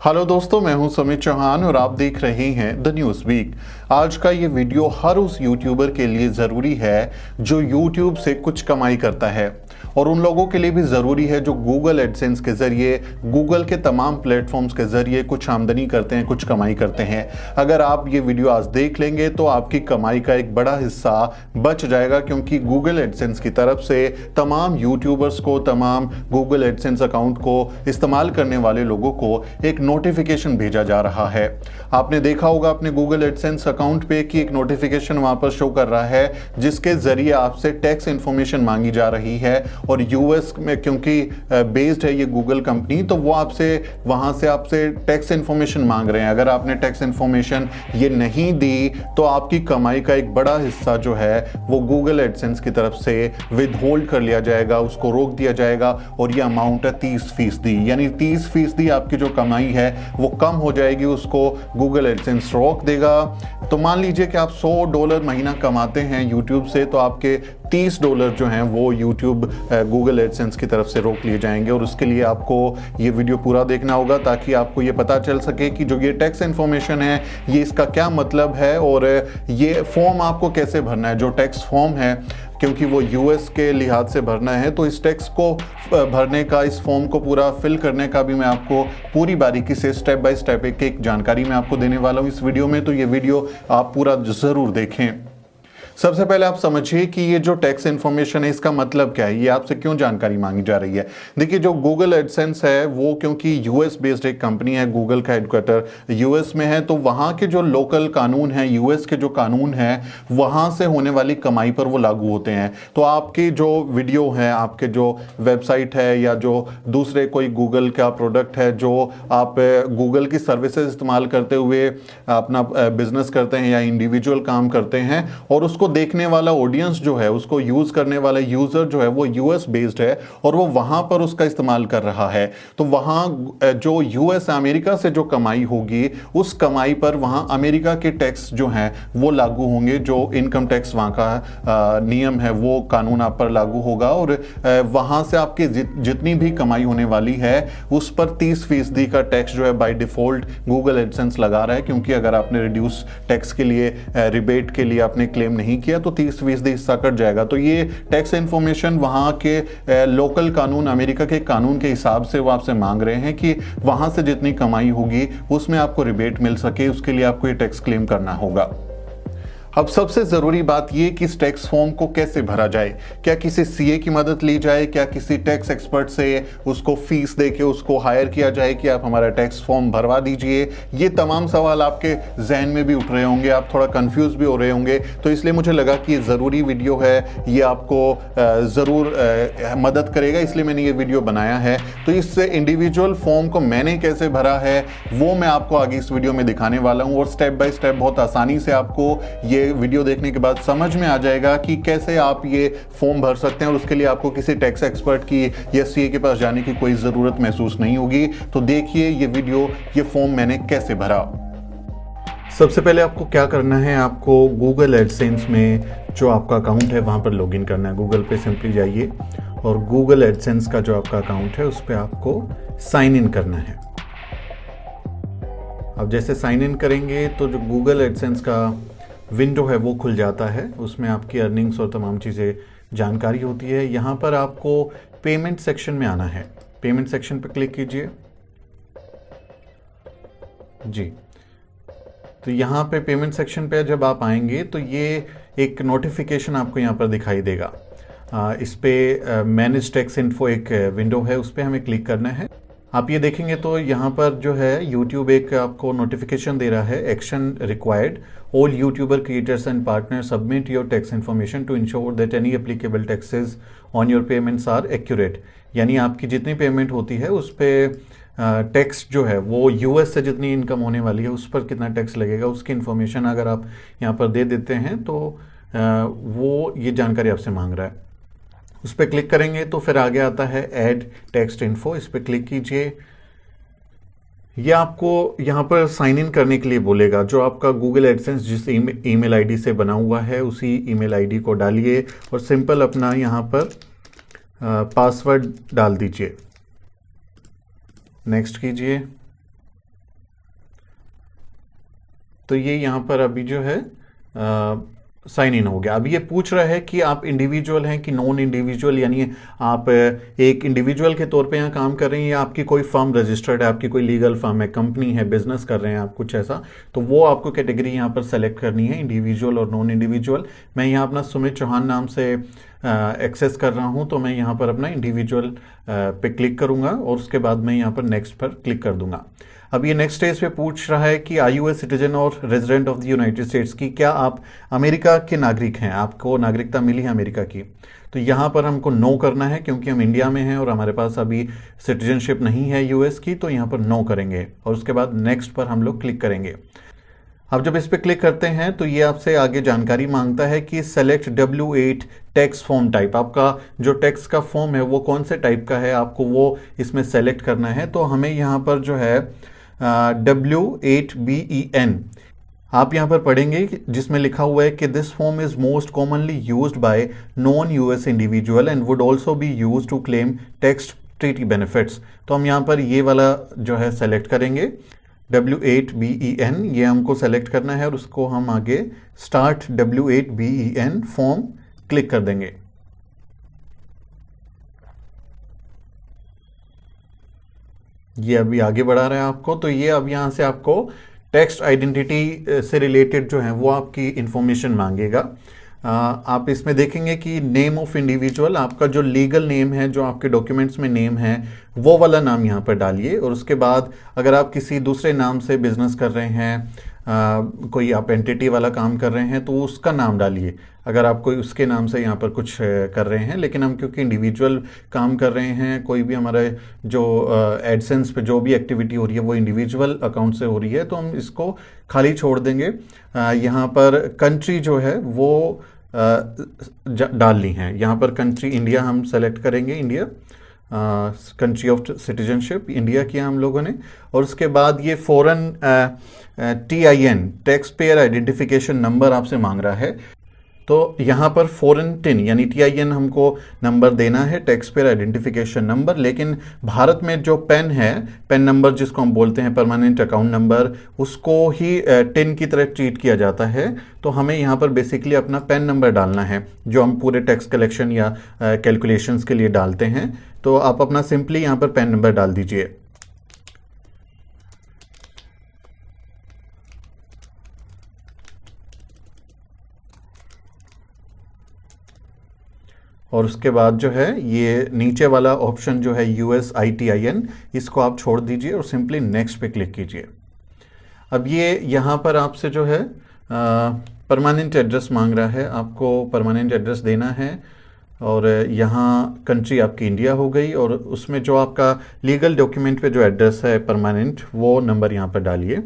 Hello दोस्तों, मैं हूं सुमित चौहान और आप देख रहे हैं द न्यूज़ वीक। आज का ये वीडियो हर उस यूट्यूबर के लिए ज़रूरी है जो यूट्यूब से कुछ कमाई करता है, और उन लोगों के लिए भी ज़रूरी है जो गूगल एडसेंस के ज़रिए, गूगल के तमाम प्लेटफॉर्म्स के ज़रिए कुछ आमदनी करते हैं, कुछ कमाई करते हैं। अगर आप ये वीडियो आज देख लेंगे तो आपकी कमाई का एक बड़ा हिस्सा बच जाएगा, क्योंकि गूगल एडसेंस की तरफ से तमाम यूट्यूबर्स को, तमाम गूगल एडसेंस अकाउंट को इस्तेमाल करने वाले लोगों को एक नोटिफिकेशन भेजा जा रहा है। आपने देखा होगा अपने गूगल एडसेंस अकाउंट पे कि एक नोटिफिकेशन वहां पर शो कर रहा है, जिसके जरिए आपसे टैक्स इंफॉर्मेशन मांगी जा रही है। और यूएस में क्योंकि बेस्ड है ये गूगल कंपनी, तो वो आपसे वहां से आपसे टैक्स इंफॉर्मेशन मांग रहे हैं। अगर आपने टैक्स इंफॉर्मेशन ये नहीं दी तो आपकी कमाई का एक बड़ा हिस्सा जो है वो गूगल एडसेंस की तरफ से विदहोल्ड कर लिया जाएगा, उसको रोक दिया जाएगा। और ये अमाउंट है 30%, यानी 30% आपकी जो कमाई है वो कम हो जाएगी, उसको गूगल एडसेंस रोक देगा। तो मान लीजिए कि आप $100 महीना कमाते हैं यूट्यूब से, तो आपके $30 जो हैं वो यूट्यूब गूगल एडसेंस की तरफ से रोक लिए जाएंगे। और उसके लिए आपको ये वीडियो पूरा देखना होगा ताकि आपको ये पता चल सके कि जो ये टैक्स इन्फॉर्मेशन है ये इसका क्या मतलब है, और ये फॉर्म आपको कैसे भरना है। जो टैक्स फॉर्म है, क्योंकि वो यूएस के लिहाज से भरना है, तो इस टैक्स को भरने का, इस फॉर्म को पूरा फिल करने का भी मैं आपको पूरी बारीकी से स्टेप बाय स्टेप एक जानकारी मैं आपको देने वाला हूँ इस वीडियो में। तो ये वीडियो आप पूरा ज़रूर देखें। सबसे पहले आप समझिए कि ये जो टैक्स इन्फॉर्मेशन है इसका मतलब क्या है, ये आपसे क्यों जानकारी मांगी जा रही है। देखिए, जो गूगल एडसेंस है वो क्योंकि यूएस बेस्ड एक कंपनी है, गूगल का हेडक्वार्टर यूएस में है, तो वहाँ के जो लोकल कानून हैं, यूएस के जो कानून हैं, वहाँ से होने वाली कमाई पर वो लागू होते हैं। तो आपकी जो वीडियो है, आपके जो वेबसाइट है, या जो दूसरे कोई गूगल का प्रोडक्ट है जो आप गूगल की सर्विसेज इस्तेमाल करते हुए अपना बिजनेस करते हैं या इंडिविजुअल काम करते हैं, और उसको देखने वाला ऑडियंस जो है, उसको यूज करने वाला यूजर जो है वो यूएस बेस्ड है और वो वहां पर उसका इस्तेमाल कर रहा है, तो वहां जो यूएस अमेरिका से जो कमाई होगी उस कमाई पर वहां अमेरिका के टैक्स जो हैं वो लागू होंगे। जो इनकम टैक्स वहां का नियम है वो कानून आप पर लागू होगा, और वहां से आपकी जितनी भी कमाई होने वाली है उस पर 30% का टैक्स जो है बाय डिफॉल्ट गूगल एडसेंस लगा रहा है। क्योंकि अगर आपने रिड्यूस टैक्स के लिए, रिबेट के लिए आपने क्लेम नहीं किया तो 30% हिस्सा कट जाएगा। तो ये टैक्स इंफॉर्मेशन वहां के लोकल कानून, अमेरिका के कानून के हिसाब से वो आपसे मांग रहे हैं कि वहां से जितनी कमाई होगी उसमें आपको रिबेट मिल सके, उसके लिए आपको ये टैक्स क्लेम करना होगा। अब सबसे ज़रूरी बात ये कि इस टैक्स फॉर्म को कैसे भरा जाए। क्या किसी सीए की मदद ली जाए, क्या किसी टैक्स एक्सपर्ट से उसको फीस दे के उसको हायर किया जाए कि आप हमारा टैक्स फॉर्म भरवा दीजिए। ये तमाम सवाल आपके जहन में भी उठ रहे होंगे, आप थोड़ा कंफ्यूज भी हो रहे होंगे। तो इसलिए मुझे लगा कि ये ज़रूरी वीडियो है, ये आपको ज़रूर मदद करेगा, इसलिए मैंने ये वीडियो बनाया है। तो इस इंडिविजुअल फॉर्म को मैंने कैसे भरा है वो मैं आपको आगे इस वीडियो में दिखाने वाला हूँ, और स्टेप बाय स्टेप बहुत आसानी से आपको ये वीडियो देखने के बाद समझ में आ जाएगा कि कैसे आप ये फॉर्म भर सकते हैं। और उसके लिए आपको किसी टैक्स एक्सपर्ट की या सीए के पास जाने की कोई ज़रूरत महसूस नहीं होगी। तो देखिए ये वीडियो, ये फॉर्म मैंने कैसे भरा। सबसे पहले आपको क्या करना है, आपको गूगल एडसेंस में जो आपका अकाउंट है वहाँ पर लॉगिन करना है। गूगल पे सिंपली जाइए और गूगल एडसेंस का जो आपका अकाउंट है उस पर आपको साइन इन करना है। अब जैसे साइन इन करेंगे तो जो गूगल एडसेंस का विंडो है वो खुल जाता है, उसमें आपकी अर्निंग्स और तमाम चीज़ें जानकारी होती है। यहाँ पर आपको पेमेंट सेक्शन में आना है, पेमेंट सेक्शन पर क्लिक कीजिए जी। तो यहाँ पे पेमेंट सेक्शन पे जब आप आएंगे तो ये एक नोटिफिकेशन आपको यहाँ पर दिखाई देगा। इस पे मैनेज टैक्स इन्फो एक विंडो है, उस पर हमें क्लिक करना है। आप ये देखेंगे तो यहाँ पर जो है YouTube एक आपको नोटिफिकेशन दे रहा है, action required, all YouTuber creators and partner submit your tax information to ensure that any applicable taxes on your payments are accurate. यानी आपकी जितनी पेमेंट होती है उस पर टैक्स जो है वो यूएस से जितनी इनकम होने वाली है उस पर कितना टैक्स लगेगा उसकी इन्फॉर्मेशन अगर आप यहाँ पर दे देते हैं तो वो ये जानकारी आपसे मांग रहा है। उस पर क्लिक करेंगे तो फिर आगे आता है ऐड टेक्स्ट इन्फो, इस पर क्लिक कीजिए। ये आपको यहाँ पर साइन इन करने के लिए बोलेगा। जो आपका गूगल एडसेंस जिस ईमेल आईडी से बना हुआ है उसी ईमेल आईडी को डालिए और सिंपल अपना यहाँ पर पासवर्ड डाल दीजिए, नेक्स्ट कीजिए। तो ये यहाँ पर अभी जो है साइन इन हो गया। अब ये पूछ रहा है कि आप इंडिविजुअल हैं कि नॉन इंडिविजुअल, यानी आप एक इंडिविजुअल के तौर पे यहाँ काम कर रहे हैं या आपकी कोई फर्म रजिस्टर्ड है, आपकी कोई लीगल फर्म है, कंपनी है, बिजनेस कर रहे हैं आप कुछ ऐसा, तो वो आपको कैटेगरी यहाँ पर सेलेक्ट करनी है, इंडिविजुअल और नॉन इंडिविजुअल। मैं यहाँ अपना सुमित चौहान नाम से एक्सेस कर रहा हूँ, तो मैं यहाँ पर अपना इंडिविजुअल पे क्लिक करूँगा और उसके बाद मैं यहाँ पर नेक्स्ट पर क्लिक कर दूंगा। अब ये नेक्स्ट स्टेज पे पूछ रहा है कि आर यू ए सिटीजन और resident of the United states की, क्या आप अमेरिका के नागरिक हैं, आपको नागरिकता मिली है अमेरिका की। तो यहाँ पर हमको नो करना है क्योंकि हम इंडिया में हैं और हमारे पास अभी सिटीजनशिप नहीं है यूएस की, तो यहाँ पर नो करेंगे और उसके बाद नेक्स्ट पर हम लोग क्लिक करेंगे। अब जब इस पर क्लिक करते हैं तो ये आपसे आगे जानकारी मांगता है कि select W8 tax form type, आपका जो टैक्स का फॉर्म है वो कौन से टाइप का है, आपको वो इसमें सेलेक्ट करना है। तो हमें यहाँ पर जो है W8BEN आप यहाँ पर पढ़ेंगे जिसमें लिखा हुआ है कि this form is most commonly used by non US individual and would also be used to claim tax treaty benefits. तो हम यहाँ पर ये वाला जो है सेलेक्ट करेंगे W8BEN, ये हमको सेलेक्ट करना है और उसको हम आगे स्टार्ट W8BEN फॉर्म क्लिक कर देंगे। ये अभी आगे बढ़ा रहा है आपको, तो ये अब यहाँ से आपको टेक्स्ट आइडेंटिटी से रिलेटेड जो है वो आपकी इंफॉर्मेशन मांगेगा। आप इसमें देखेंगे कि नेम ऑफ इंडिविजुअल, आपका जो लीगल नेम है, जो आपके डॉक्यूमेंट्स में नेम है, वो वाला नाम यहाँ पर डालिए और उसके बाद अगर आप किसी दूसरे नाम से बिजनेस कर रहे हैं, कोई आप एंटिटी वाला काम कर रहे हैं तो उसका नाम डालिए, अगर आप कोई उसके नाम से यहाँ पर कुछ कर रहे हैं। लेकिन हम क्योंकि इंडिविजुअल काम कर रहे हैं, कोई भी हमारे जो एडसेंस पे जो भी एक्टिविटी हो रही है वो इंडिविजुअल अकाउंट से हो रही है, तो हम इसको खाली छोड़ देंगे। यहाँ पर कंट्री जो है वो डालनी है, यहाँ पर कंट्री इंडिया हम सेलेक्ट करेंगे, India country of citizenship India किया हम लोगों ने। और उसके बाद ये foreign TIN tax payer identification number आपसे मांग रहा है, तो यहाँ पर फॉरेन टिन यानी TIN हमको नंबर देना है, टैक्स पेयर आइडेंटिफिकेशन नंबर। लेकिन भारत में जो पेन है, पेन नंबर जिसको हम बोलते हैं परमानेंट अकाउंट नंबर, उसको ही टिन की तरह ट्रीट किया जाता है। तो हमें यहाँ पर बेसिकली अपना पेन नंबर डालना है जो हम पूरे टैक्स कलेक्शन या कैलकुलेशंस के लिए डालते हैं। तो आप अपना सिंपली यहाँ पर पेन नंबर डाल दीजिए। और उसके बाद जो है ये नीचे वाला ऑप्शन जो है USITIN, इसको आप छोड़ दीजिए और सिंपली नेक्स्ट पे क्लिक कीजिए। अब ये यहाँ पर आपसे जो है परमानेंट एड्रेस मांग रहा है, आपको परमानेंट एड्रेस देना है और यहाँ कंट्री आपकी इंडिया हो गई और उसमें जो आपका लीगल डॉक्यूमेंट पे जो एड्रेस है परमानेंट, वो नंबर यहाँ पर डालिए।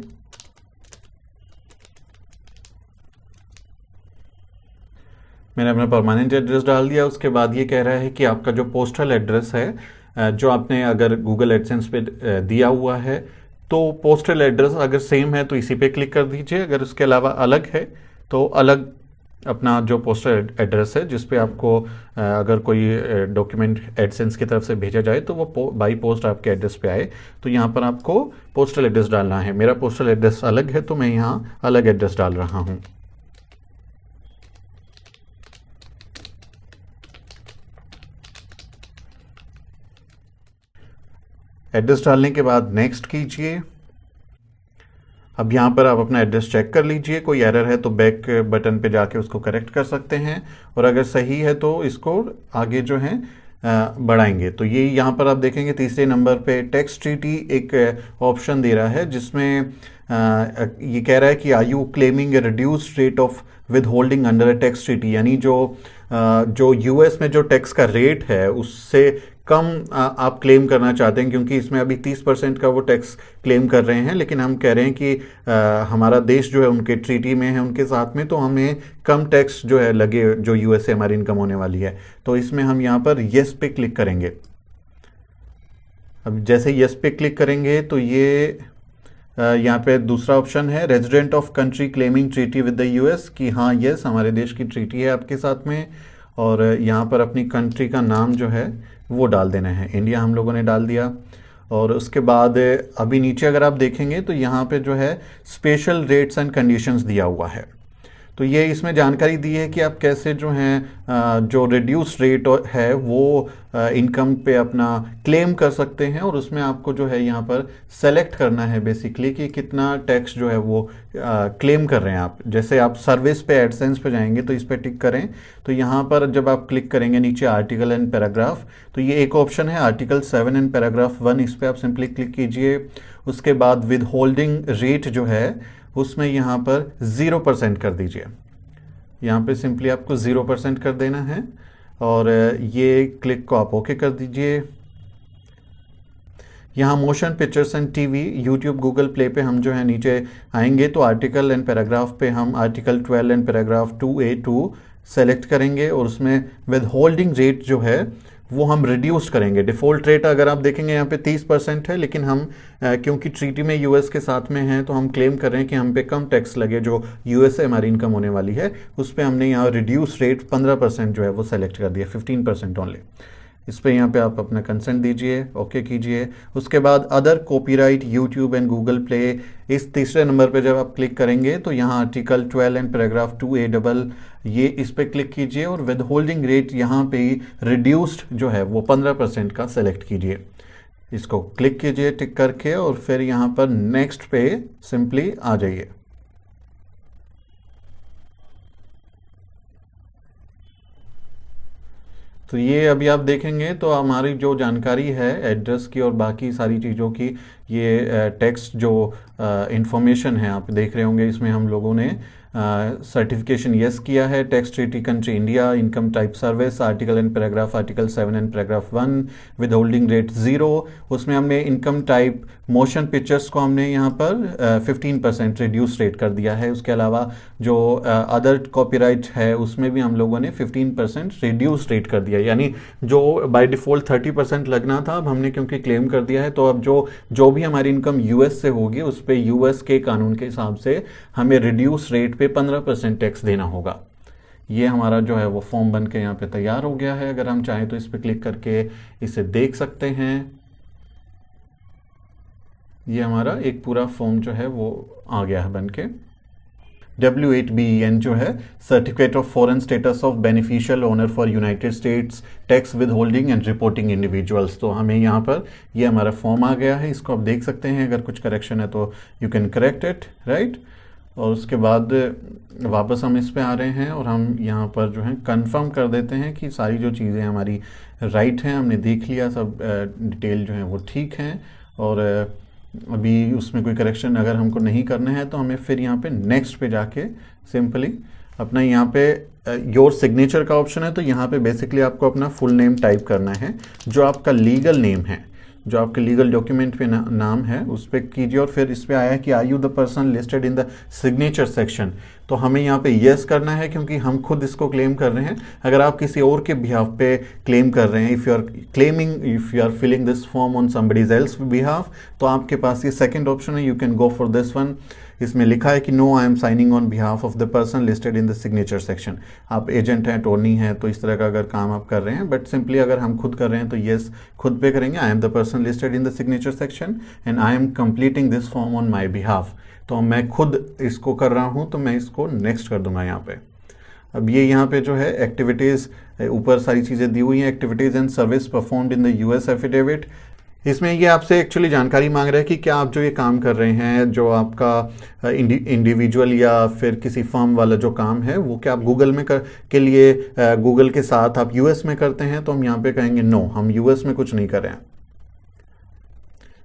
मैंने अपना परमानेंट एड्रेस डाल दिया। उसके बाद ये कह रहा है कि आपका जो पोस्टल एड्रेस है, जो आपने अगर गूगल एडसेंस पे दिया हुआ है, तो पोस्टल एड्रेस अगर सेम है तो इसी पे क्लिक कर दीजिए, अगर उसके अलावा अलग है तो अलग अपना जो पोस्टल एड्रेस है जिस पे आपको अगर कोई डॉक्यूमेंट एडसेंस की तरफ से भेजा जाए तो वो बाई पोस्ट आपके एड्रेस पे आए, तो यहाँ पर आपको पोस्टल एड्रेस डालना है। मेरा पोस्टल एड्रेस अलग है तो मैं यहाँ अलग एड्रेस डाल रहा हूँ। एड्रेस डालने के बाद नेक्स्ट कीजिए। अब यहाँ पर आप अपना एड्रेस चेक कर लीजिए, कोई एरर है तो बैक बटन पे जाके उसको करेक्ट कर सकते हैं और अगर सही है तो इसको आगे जो है बढ़ाएंगे। तो ये यहाँ पर आप देखेंगे तीसरे नंबर पे टैक्स ट्रीटी एक ऑप्शन दे रहा है जिसमें ये कह रहा है कि are you claiming a reduced rate of withholding under a tax treaty, यानी जो यूएस में जो टैक्स का रेट है उससे कम आप क्लेम करना चाहते हैं, क्योंकि इसमें अभी 30% का वो टैक्स क्लेम कर रहे हैं, लेकिन हम कह रहे हैं कि हमारा देश जो है उनके ट्रीटी में है उनके साथ में, तो हमें कम टैक्स जो है लगे जो यूएस से हमारी इनकम होने वाली है। तो इसमें हम यहाँ पर येस पे क्लिक करेंगे। अब जैसे येस पे क्लिक करेंगे तो ये यहाँ पे दूसरा ऑप्शन है resident of country claiming treaty with the US, कि हाँ येस हमारे देश की ट्रीटी है आपके साथ में, और यहाँ पर अपनी कंट्री का नाम जो है वो डाल देना है। इंडिया हम लोगों ने डाल दिया और उसके बाद अभी नीचे अगर आप देखेंगे तो यहाँ पे जो है स्पेशल रेट्स एंड कंडीशंस दिया हुआ है। तो ये इसमें जानकारी दी है कि आप कैसे जो हैं जो रिड्यूस रेट है वो इनकम पे अपना क्लेम कर सकते हैं, और उसमें आपको जो है यहाँ पर सेलेक्ट करना है बेसिकली कि कितना टैक्स जो है वो क्लेम कर रहे हैं आप। जैसे आप सर्विस पे एडसेंस पे जाएंगे तो इस पर टिक करें, तो यहाँ पर जब आप क्लिक करेंगे नीचे आर्टिकल एंड पैराग्राफ, तो ये एक ऑप्शन है आर्टिकल 7 एंड पैराग्राफ 1, इस पर आप सिंपली क्लिक कीजिए। उसके बाद विद होल्डिंग रेट जो है उसमें यहाँ पर 0% कर दीजिए। यहाँ पे सिंपली आपको 0% कर देना है, और ये क्लिक को आप ओके कर दीजिए। यहाँ motion pictures and TV YouTube Google play पे हम जो है नीचे आएंगे तो आर्टिकल एंड पैराग्राफ पे हम article 12 and paragraph 2A2 select करेंगे, और उसमें विद होल्डिंग रेट जो है वो हम रिड्यूस करेंगे। डिफ़ॉल्ट रेट अगर आप देखेंगे यहाँ पे 30% है, लेकिन हम क्योंकि ट्रीटी में यूएस के साथ में हैं तो हम क्लेम कर रहे हैं कि हम पे कम टैक्स लगे, जो यूएस से हमारी इनकम होने वाली है उस पर हमने यहाँ रिड्यूस रेट 15% जो है वो सेलेक्ट कर दिया, 15% ओनली। इस पर यहाँ पे आप अपना कंसेंट दीजिए, ओके कीजिए। उसके बाद other copyright YouTube and Google play, इस तीसरे नंबर पे जब आप क्लिक करेंगे तो यहाँ आर्टिकल 12 एंड पैराग्राफ 2A ये इस पे क्लिक कीजिए, और विद होल्डिंग रेट यहाँ पे रिड्यूस्ड जो है वो 15% का सेलेक्ट कीजिए। इसको क्लिक कीजिए टिक करके, और फिर यहाँ पर नेक्स्ट पे सिंपली आ जाइए। तो ये अभी आप देखेंगे तो हमारी जो जानकारी है एड्रेस की और बाकी सारी चीज़ों की, ये टेक्स्ट जो इंफॉर्मेशन है आप देख रहे होंगे, इसमें हम लोगों ने सर्टिफिकेशन यस किया है, tax treaty country India, income type service, article and paragraph article 7 and paragraph 1, with holding rate 0। उसमें हमने इनकम टाइप मोशन पिक्चर्स को हमने यहाँ पर 15% रिड्यूस रेट कर दिया है। उसके अलावा जो अदर कॉपीराइट है उसमें भी हम लोगों ने 15% रिड्यूस रेट कर दिया, यानी जो बाय डिफ़ॉल्ट 30% लगना था अब हमने क्योंकि क्लेम कर दिया है, तो अब जो भी हमारी इनकम यूएस से होगी उस पर यूएस के कानून के हिसाब से हमें रिड्यूस रेट पे 15% टैक्स देना होगा। ये हमारा जो है वो फॉर्म बन के यहाँ पे तैयार हो गया है। अगर हम चाहें तो इस पर क्लिक करके इसे देख सकते हैं। ये हमारा एक पूरा फॉर्म जो है वो आ गया है बन के। W8BEN जो है certificate of foreign status of beneficial owner for United states tax with holding and reporting individuals. तो हमें यहाँ पर ये हमारा फॉर्म आ गया है, इसको आप देख सकते हैं। अगर कुछ करेक्शन है तो you can correct it, right. और उसके बाद वापस हम इस पे आ रहे हैं और हम यहाँ पर जो है कंफर्म कर देते हैं कि सारी जो चीज़ें हमारी राइट हैं, हमने देख लिया, सब डिटेल जो है वो ठीक हैं। और अभी उसमें कोई करेक्शन अगर हमको नहीं करना है तो हमें फिर यहाँ पे नेक्स्ट पे जाके सिंपली अपना यहाँ पे योर सिग्नेचर का ऑप्शन है, तो यहाँ पे बेसिकली आपको अपना फुल नेम टाइप करना है, जो आपका लीगल नेम है, जो आपके लीगल डॉक्यूमेंट पे नाम है उस पर कीजिए। और फिर इस पे आया है कि are you the person listed in the signature section, तो हमें यहाँ पे येस करना है क्योंकि हम खुद इसको क्लेम कर रहे हैं। अगर आप किसी और के बिहाफ पे क्लेम कर रहे हैं, if you are filling this form on somebody's else behalf, तो आपके पास ये सेकंड ऑप्शन है, you can go for this one. इसमें लिखा है कि no I am signing on behalf of the person listed in the signature section. आप एजेंट हैं, अटॉर्नी हैं, तो इस तरह का अगर काम आप कर रहे हैं, बट सिंपली अगर हम खुद कर रहे हैं तो येस खुद पे करेंगे, I am the person listed in the signature section and I am completing this form on my behalf. तो मैं खुद इसको कर रहा हूँ तो मैं इसको नेक्स्ट कर दूंगा यहाँ पे। अब ये यहाँ पे जो है एक्टिविटीज़ ऊपर सारी चीज़ें दी हुई हैं, activities and service performed in the US affidavit. इसमें ये आपसे एक्चुअली जानकारी मांग रहा है कि क्या आप जो ये काम कर रहे हैं, जो आपका इंडिविजुअल या फिर किसी फर्म वाला जो काम है, वो क्या आप गूगल में के लिए गूगल के साथ आप यूएस में करते हैं। तो हम यहाँ पे कहेंगे नो, हम यूएस में कुछ नहीं कर रहे हैं।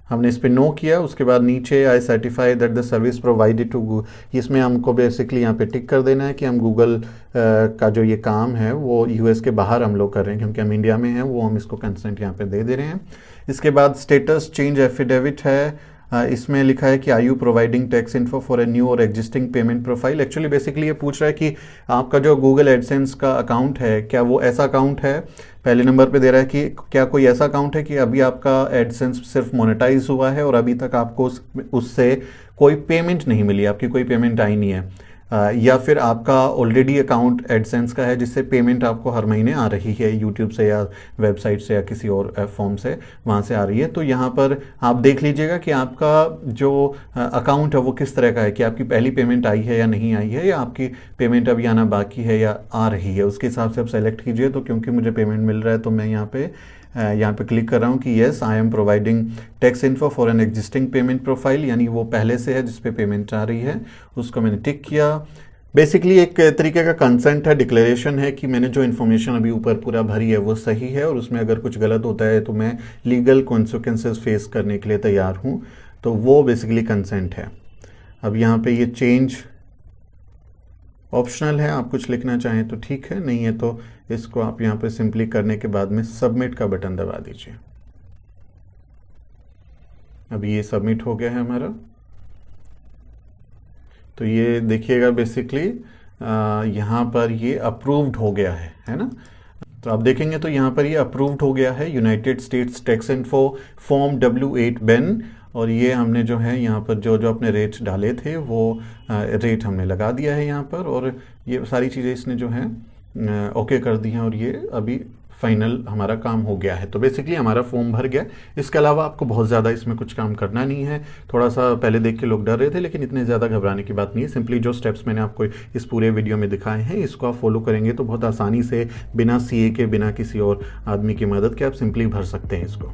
हमने इस पर नो किया। उसके बाद नीचे I certify that the service provided to, इसमें हमको बेसिकली यहाँ पे टिक कर देना है कि हम गूगल का जो ये काम है वो यूएस के बाहर हम लोग कर रहे हैं, क्योंकि हम इंडिया में हैं, वो हम इसको कंसेंट यहाँ पे दे दे रहे हैं। इसके बाद स्टेटस चेंज एफिडेविट है, इसमें लिखा है कि are you providing tax info for a new और existing payment profile. Actually basically ये पूछ रहा है कि आपका जो गूगल एडसेंस का अकाउंट है, क्या वो ऐसा अकाउंट है, पहले नंबर पे दे रहा है कि क्या कोई ऐसा अकाउंट है कि अभी आपका एडसेंस सिर्फ मोनेटाइज हुआ है और अभी तक आपको उससे कोई पेमेंट नहीं मिली, आपकी कोई पेमेंट आई नहीं है। या फिर आपका ऑलरेडी अकाउंट एडसेंस का है जिससे पेमेंट आपको हर महीने आ रही है यूट्यूब से या वेबसाइट से या किसी और फॉर्म से वहाँ से आ रही है, तो यहाँ पर आप देख लीजिएगा कि आपका जो अकाउंट है वो किस तरह का है, कि आपकी पहली पेमेंट आई है या नहीं आई है, या आपकी पेमेंट अभी आना बाकी है या आ रही है। उसके हिसाब से आप सेलेक्ट कीजिए। तो क्योंकि मुझे पेमेंट मिल रहा है तो मैं यहाँ पे क्लिक कर रहा हूँ कि yes I am providing tax info for an existing payment profile, यानी वो पहले से है जिस पे पेमेंट आ रही है, उसको मैंने टिक किया। बेसिकली एक तरीके का कंसेंट है, डिक्लेरेशन है कि मैंने जो इन्फॉर्मेशन अभी ऊपर पूरा भरी है वो सही है और उसमें अगर कुछ गलत होता है तो मैं लीगल कॉन्सिक्वेंसेस फेस करने के लिए तैयार हूँ। तो वो बेसिकली कंसेंट है। अब यहाँ पे ये चेंज ऑप्शनल है, आप कुछ लिखना चाहें तो ठीक है, नहीं है तो इसको आप यहाँ पे सिंपली करने के बाद में सबमिट का बटन दबा दीजिए। अब ये सबमिट हो गया है हमारा। तो ये देखिएगा बेसिकली यहाँ पर ये अप्रूव्ड हो गया है ना। तो आप देखेंगे तो यहाँ पर ये अप्रूव्ड हो गया है, United states tax info form W8 Ben, और ये हमने जो है यहाँ पर जो अपने रेट डाले थे वो रेट हमने लगा दिया है यहाँ पर, और ये सारी चीज़ें इसने जो है ओके कर दी हैं और ये अभी फाइनल हमारा काम हो गया है। तो बेसिकली हमारा फॉर्म भर गया। इसके अलावा आपको बहुत ज़्यादा इसमें कुछ काम करना नहीं है। थोड़ा सा पहले देख के लोग डर रहे थे, लेकिन इतने ज़्यादा घबराने की बात नहीं है। सिंपली जो स्टेप्स मैंने आपको इस पूरे वीडियो में दिखाए हैं इसको आप फॉलो करेंगे तो बहुत आसानी से बिना सीए के, बिना किसी और आदमी की मदद के आप सिंपली भर सकते हैं इसको।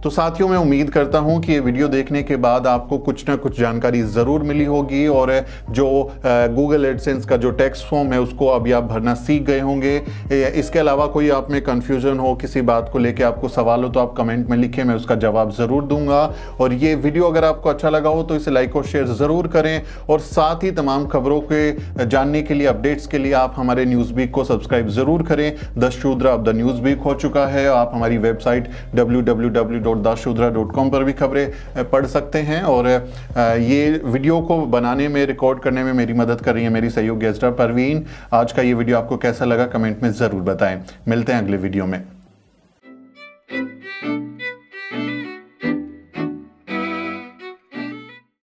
तो साथियों, मैं उम्मीद करता हूं कि ये वीडियो देखने के बाद आपको कुछ ना कुछ जानकारी ज़रूर मिली होगी और जो गूगल एडसेंस का जो टैक्स फॉर्म है उसको अभी आप भरना सीख गए होंगे। इसके अलावा कोई आप में कन्फ्यूज़न हो, किसी बात को लेके आपको सवाल हो तो आप कमेंट में लिखें, मैं उसका जवाब ज़रूर दूंगा। और ये वीडियो अगर आपको अच्छा लगा हो तो इसे लाइक और शेयर ज़रूर करें, और साथ ही तमाम खबरों के जानने के लिए, अपडेट्स के लिए आप हमारे न्यूज़वीक को सब्सक्राइब ज़रूर करें। द शूद्रा अब द न्यूज़वीक हो चुका है। आप हमारी वेबसाइट www.dashudra.com पर भी खबरें पढ़ सकते हैं। और ये वीडियो को बनाने में, रिकॉर्ड करने में मेरी मदद कर रही है मेरी सहयोगी अजरा परवीन। आज का ये वीडियो आपको कैसा लगा कमेंट में ज़रूर बताएं। मिलते हैं अगले वीडियो में।